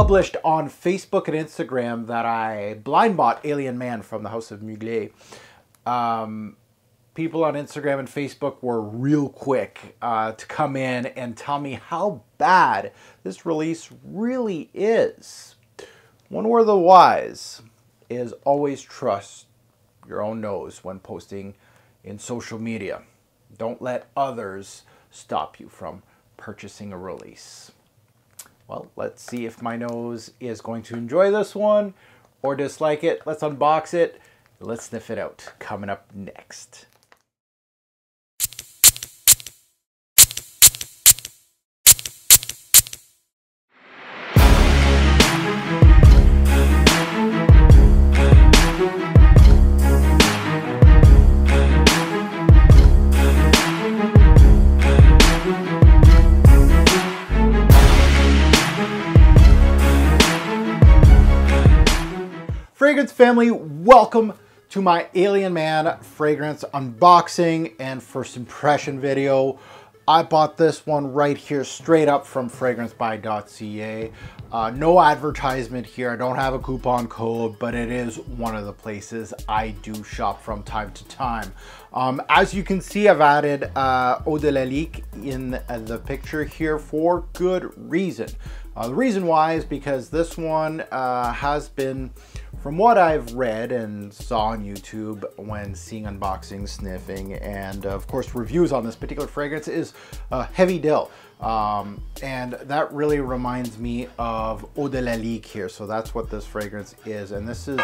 published on Facebook and Instagram that I blind bought Alien Man from the House of Mugler. People on Instagram and Facebook were real quick to come in and tell me how bad this release really is. One word of the wise is always trust your own nose when posting in social media. Don't let others stop you from purchasing a release. Well, let's see if my nose is going to enjoy this one or dislike it. Let's unbox it. Let's sniff it out. Coming up next. Fragrance family, welcome to my Alien Man fragrance unboxing and first impression video. I bought this one right here straight up from fragrancebuy.ca. No advertisement here. I don't have a coupon code, but it is one of the places I do shop from time to time. As you can see, I've added Eau de la Lique in the picture here for good reason. The reason why is because this one has been, from what I've read and saw on YouTube when seeing unboxings, sniffing, and of course reviews on this particular fragrance, is heavy dill. And that really reminds me of Eau de la Lique here. So that's what this fragrance is. And this is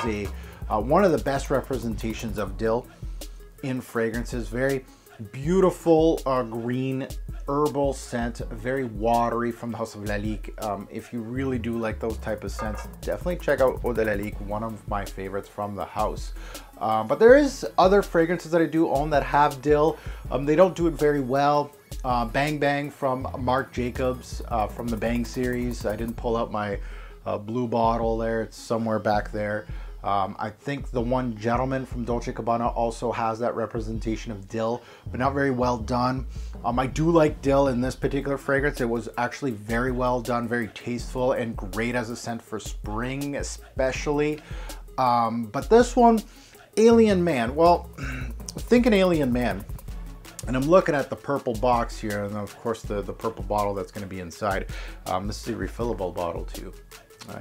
one of the best representations of dill in fragrances. Very beautiful green herbal scent, very watery from the House of La Lique. If you really do like those type of scents, definitely check out Eau de la Lique, one of my favorites from the house. But there is other fragrances that I do own that have dill. They don't do it very well. Bang Bang from Marc Jacobs from the Bang series. I didn't pull out my blue bottle there. It's somewhere back there. I think the One Gentleman from Dolce & Gabbana also has that representation of dill, but not very well done. I do like dill in this particular fragrance. It was actually very well done, very tasteful, and great as a scent for spring especially. But this one, Alien Man. Well, thinking Alien Man, and I'm looking at the purple box here, and of course the purple bottle that's going to be inside. This is a refillable bottle too.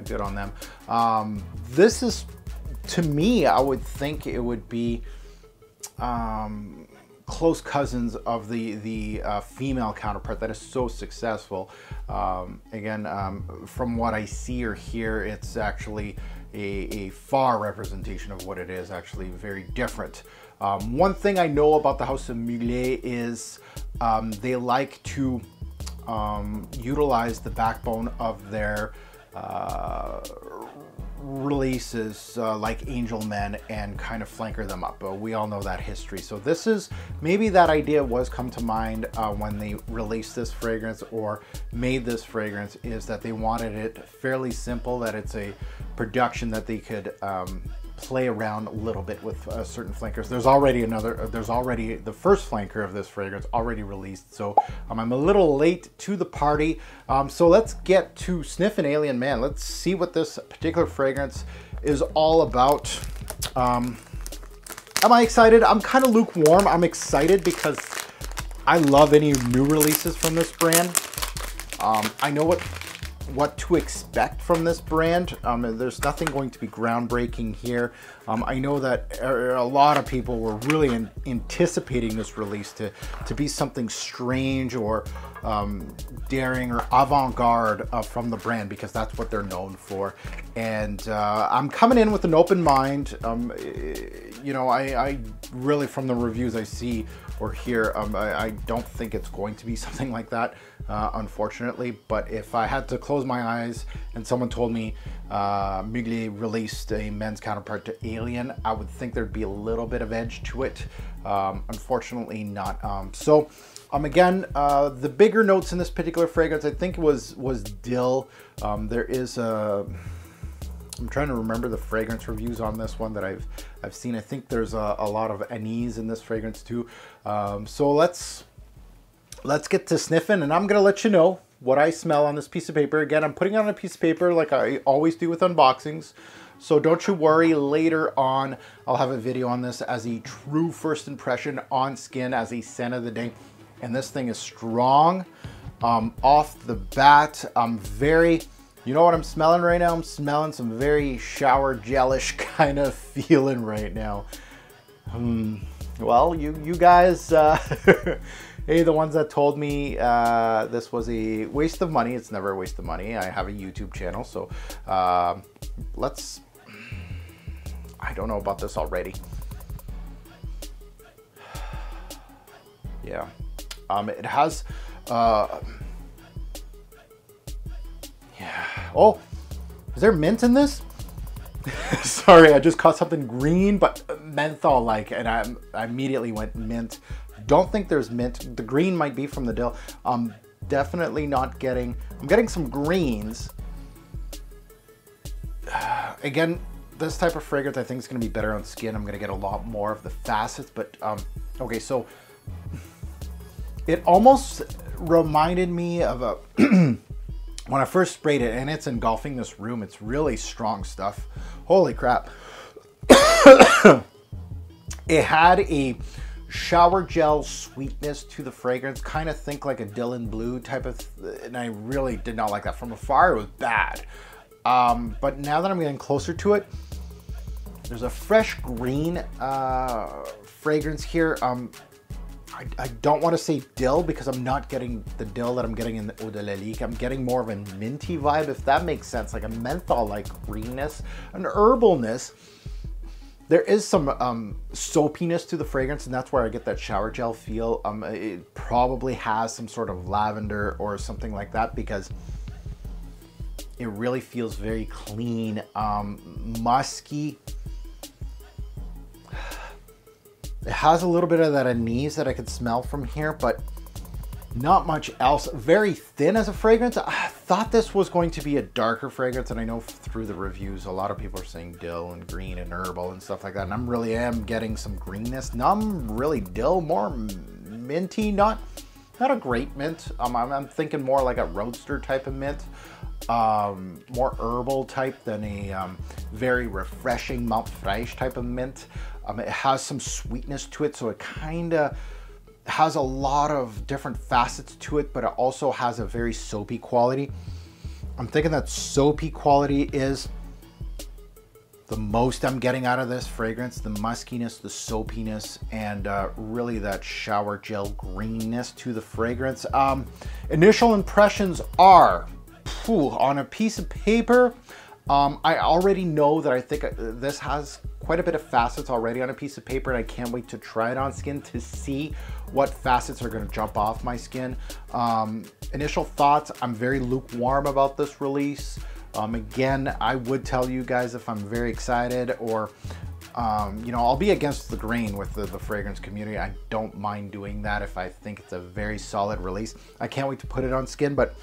Good on them. This is, to me, I would think it would be close cousins of the female counterpart that is so successful. Again, from what I see or hear, it's actually a far representation of what it is, actually very different. One thing I know about the House of Mugler is they like to utilize the backbone of their releases like Angel Men and kind of flanker them up. We all know that history. So this is, maybe that idea was come to mind when they released this fragrance or made this fragrance, is that they wanted it fairly simple, that it's a production that they could play around a little bit with certain flankers. There's already the first flanker of this fragrance already released, so I'm a little late to the party. So let's get to sniffing Alien Man. Let's see what this particular fragrance is all about. Am I excited? I'm kind of lukewarm. I'm excited because I love any new releases from this brand. I know what to expect from this brand. There's nothing going to be groundbreaking here. I know that a lot of people were really anticipating this release to be something strange or daring or avant-garde from the brand, because that's what they're known for. And I'm coming in with an open mind. You know, I really, from the reviews I see or hear, I don't think it's going to be something like that, unfortunately. But if I had to close my eyes and someone told me Mugler released a men's counterpart to Alien, I would think there'd be a little bit of edge to it. Unfortunately not. Again, the bigger notes in this particular fragrance, I think was dill. There is a, I'm trying to remember the fragrance reviews on this one that I've seen. I think there's a lot of anise in this fragrance too. So let's get to sniffing, and I'm gonna let you know what I smell on this piece of paper. Again, I'm putting it on a piece of paper like I always do with unboxings. So don't you worry, later on, I'll have a video on this as a true first impression on skin as a scent of the day. And this thing is strong. Off the bat, I'm very, you know what I'm smelling right now? I'm smelling some very shower gelish kind of feeling right now. Well, you guys, hey, the ones that told me this was a waste of money. It's never a waste of money. I have a YouTube channel, so I don't know about this already. Yeah, it has, yeah. Oh, is there mint in this? Sorry, I just caught something green, but menthol-like, and I immediately went mint. Don't think there's mint. The green might be from the dill. I'm definitely not getting, I'm getting some greens. Again, this type of fragrance I think is going to be better on skin. I'm going to get a lot more of the facets, but okay, so it almost reminded me of a when I first sprayed it, and it's engulfing this room. It's really strong stuff. Holy crap. It had a shower gel sweetness to the fragrance, kind of think like a Dylan Blue type of, and I really did not like that. From afar, it was bad. But now that I'm getting closer to it, there's a fresh green fragrance here. I don't want to say dill because I'm not getting the dill that I'm getting in the Eau de la Lique. I'm getting more of a minty vibe, if that makes sense, like a menthol-like greenness, an herbalness. There is some soapiness to the fragrance, and that's where I get that shower gel feel. It probably has some sort of lavender or something like that because it really feels very clean, musky. It has a little bit of that anise that I could smell from here, but not much else. Very thin as a fragrance. I thought this was going to be a darker fragrance, and I know through the reviews, a lot of people are saying dill and green and herbal and stuff like that, and I really am getting some greenness. Not really dill, more minty, not a great mint. I'm thinking more like a roadster type of mint. More herbal type than a very refreshing Mount Fresh type of mint. It has some sweetness to it, so it kind of has a lot of different facets to it, but it also has a very soapy quality. I'm thinking that soapy quality is the most I'm getting out of this fragrance, the muskiness, the soapiness, and really that shower gel greenness to the fragrance. Initial impressions are, on a piece of paper, I already know that I think this has quite a bit of facets already on a piece of paper, and I can't wait to try it on skin to see what facets are going to jump off my skin. Initial thoughts, I'm very lukewarm about this release. Again, I would tell you guys if I'm very excited or you know, I'll be against the grain with the fragrance community. I don't mind doing that if I think it's a very solid release. I can't wait to put it on skin, but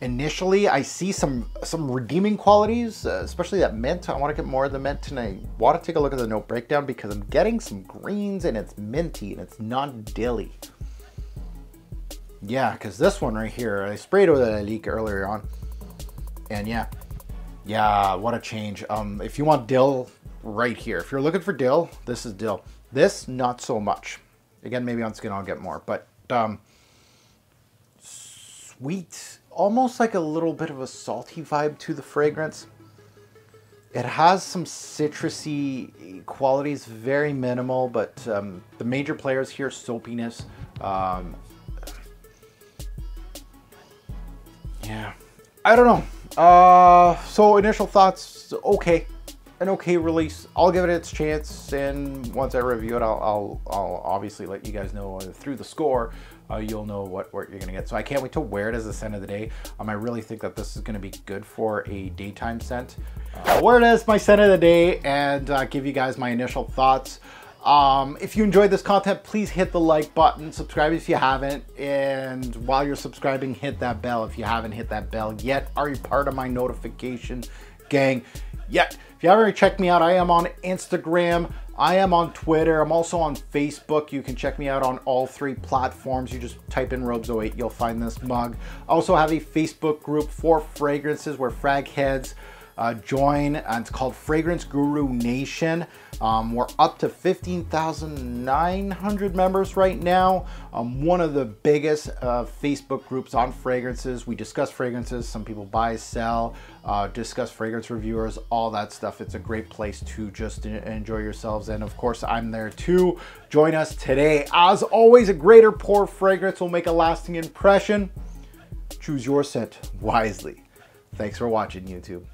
initially I see some redeeming qualities, especially that mint. I want to get more of the mint, and I want to take a look at the note breakdown because I'm getting some greens and it's minty and it's not dilly. Yeah, because this one right here, I sprayed with a leak earlier on, and yeah, what a change. If you want dill, right here. If you're looking for dill, this is dill. This, not so much. Again, maybe on skin I'll get more, but sweet, almost like a little bit of a salty vibe to the fragrance. It has some citrusy qualities, very minimal, but the major players here, soapiness. Yeah, I don't know. So initial thoughts, okay. An okay release. I'll give it its chance, and once I review it, I'll obviously let you guys know through the score. You'll know what you're gonna get. So I can't wait to wear it as a scent of the day. I really think that this is gonna be good for a daytime scent. Wear it as my scent of the day and give you guys my initial thoughts. If you enjoyed this content, please hit the like button, subscribe if you haven't, and while you're subscribing, hit that bell if you haven't hit that bell yet. Are you part of my notification gang? yet. If you haven't already checked me out, I am on Instagram, I am on Twitter, I'm also on Facebook. You can check me out on all 3 platforms. You just type in Robes08, you'll find this mug. I also have a Facebook group for fragrances where frag heads join, and it's called Fragrance Guru Nation. We're up to 15,900 members right now. One of the biggest Facebook groups on fragrances. We discuss fragrances. Some people buy, sell, discuss fragrance reviewers, all that stuff. It's a great place to just enjoy yourselves. And of course, I'm there too. Join us today. As always, a greater pour fragrance will make a lasting impression. Choose your scent wisely. Thanks for watching, YouTube.